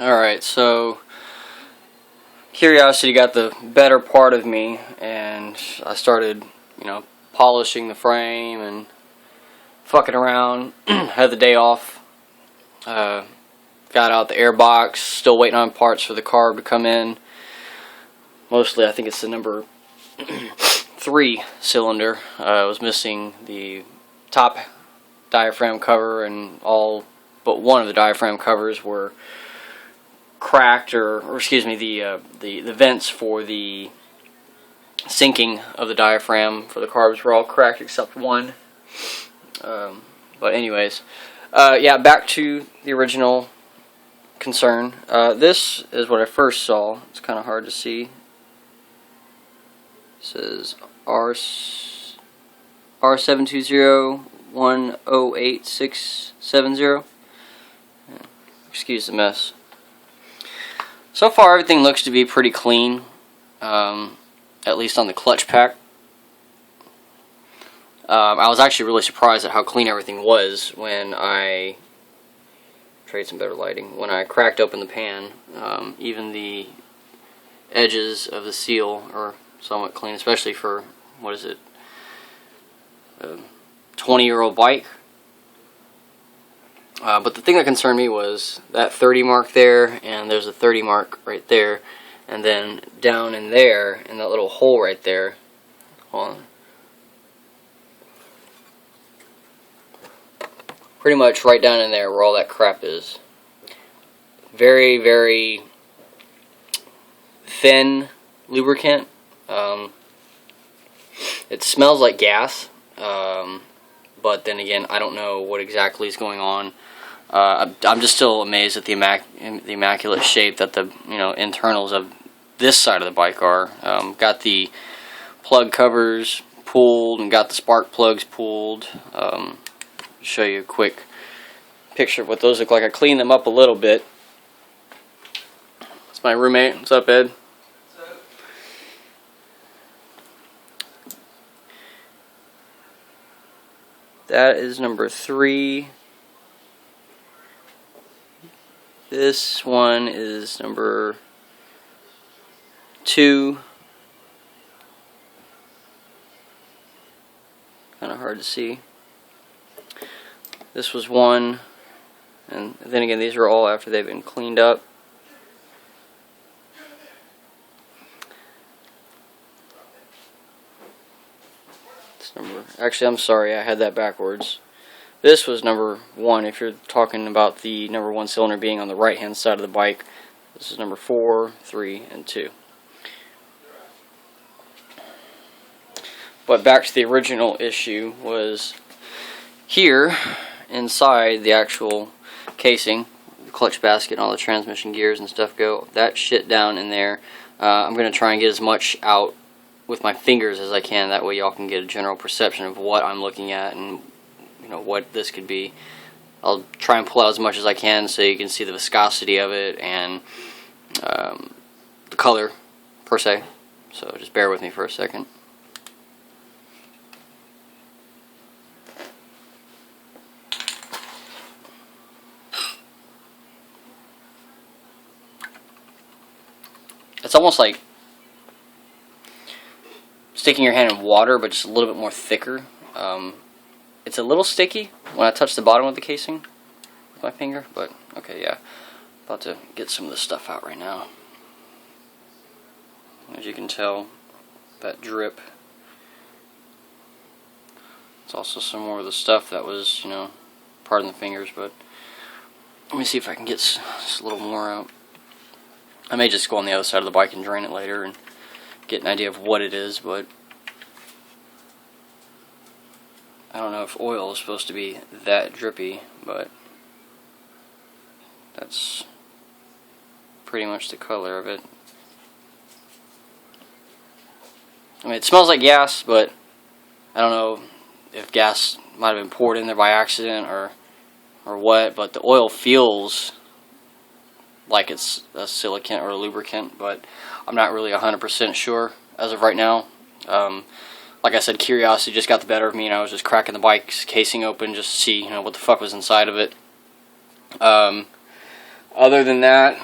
Alright, so curiosity got the better part of me, and I started, polishing the frame and fucking around. Had the day off. Got out the air box, still waiting on parts for the carb to come in. Mostly, I think it's the number 3 cylinder. Was missing the top diaphragm cover, and all but one of the diaphragm covers were cracked, or excuse me, the vents for the sinking of the diaphragm for the carbs were all cracked except one. But anyways, yeah, back to the original concern. This is what I first saw. It's kind of hard to see. It says R720108670. Excuse the mess. So far, everything looks to be pretty clean, at least on the clutch pack. I was actually really surprised at how clean everything was when I trade some better lighting. When I cracked open the pan, even the edges of the seal are somewhat clean, especially for, what is it, a 20-year-old bike. But the thing that concerned me was that 30 mark there, and there's a 30 mark right there, and then down in there, in that little hole right there, hold on, pretty much right down in there where all that crap is. Very, very thin lubricant. It smells like gas, but then again, I don't know what exactly is going on. I'm just still amazed at the immaculate shape that the internals of this side of the bike are. Got the plug covers pulled and got the spark plugs pulled. Show you a quick picture of what those look like. I cleaned them up a little bit. It's my roommate. What's up, Ed? What's up? That is number 3. This one is number 2. Kind of hard to see. This was 1, and then again, these are all after they've been cleaned up. This number, actually, I'm sorry, I had that backwards. This was number 1, if you're talking about the number 1 cylinder being on the right hand side of the bike. This is number 4, 3, and 2. But back to the original issue was here inside the actual casing, the clutch basket and all the transmission gears and stuff go. That shit down in there. I'm going to try and get as much out with my fingers as I can. That way y'all can get a general perception of what I'm looking at and what this could be. I'll try and pull out as much as I can so you can see the viscosity of it and the color per se. So just bear with me for a second. It's almost like sticking your hand in water, but just a little bit more thicker. It's a little sticky when I touch the bottom of the casing with my finger, but okay, yeah. About to get some of this stuff out right now. As you can tell, that drip. It's also some more of the stuff that was, pardon the fingers, but let me see if I can get just a little more out. I may just go on the other side of the bike and drain it later and get an idea of what it is, but I don't know if oil is supposed to be that drippy, but that's pretty much the color of it. I mean, it smells like gas, but I don't know if gas might have been poured in there by accident or what, but the oil feels like it's a silicant or a lubricant, but I'm not really 100% sure as of right now. Like I said, curiosity just got the better of me, and I was just cracking the bike's casing open just to see, what the fuck was inside of it. Other than that,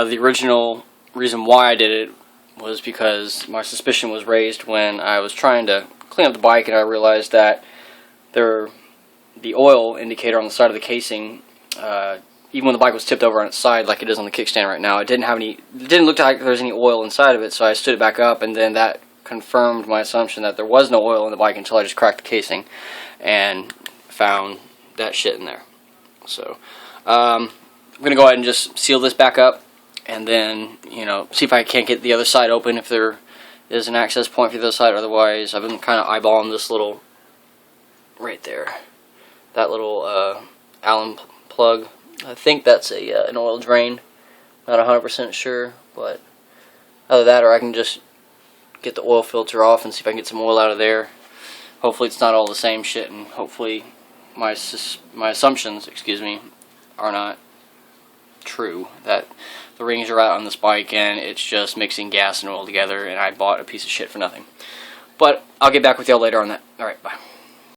the original reason why I did it was because my suspicion was raised when I was trying to clean up the bike, and I realized that the oil indicator on the side of the casing, even when the bike was tipped over on its side like it is on the kickstand right now, it didn't look like there was any oil inside of it. So I stood it back up, and then that confirmed my assumption that there was no oil in the bike until I just cracked the casing and found that shit in there. So I'm gonna go ahead and just seal this back up, and then, you know, see if I can't get the other side open if there is an access point for the other side. Otherwise, I've been kind of eyeballing this little, right there, that little Allen plug. I think that's an oil drain. Not 100% sure, but either that or I can just get the oil filter off and see if I can get some oil out of there. Hopefully it's not all the same shit, and hopefully my assumptions, excuse me, are not true, that the rings are out on this bike and it's just mixing gas and oil together and I bought a piece of shit for nothing. But I'll get back with y'all later on that. Alright, bye.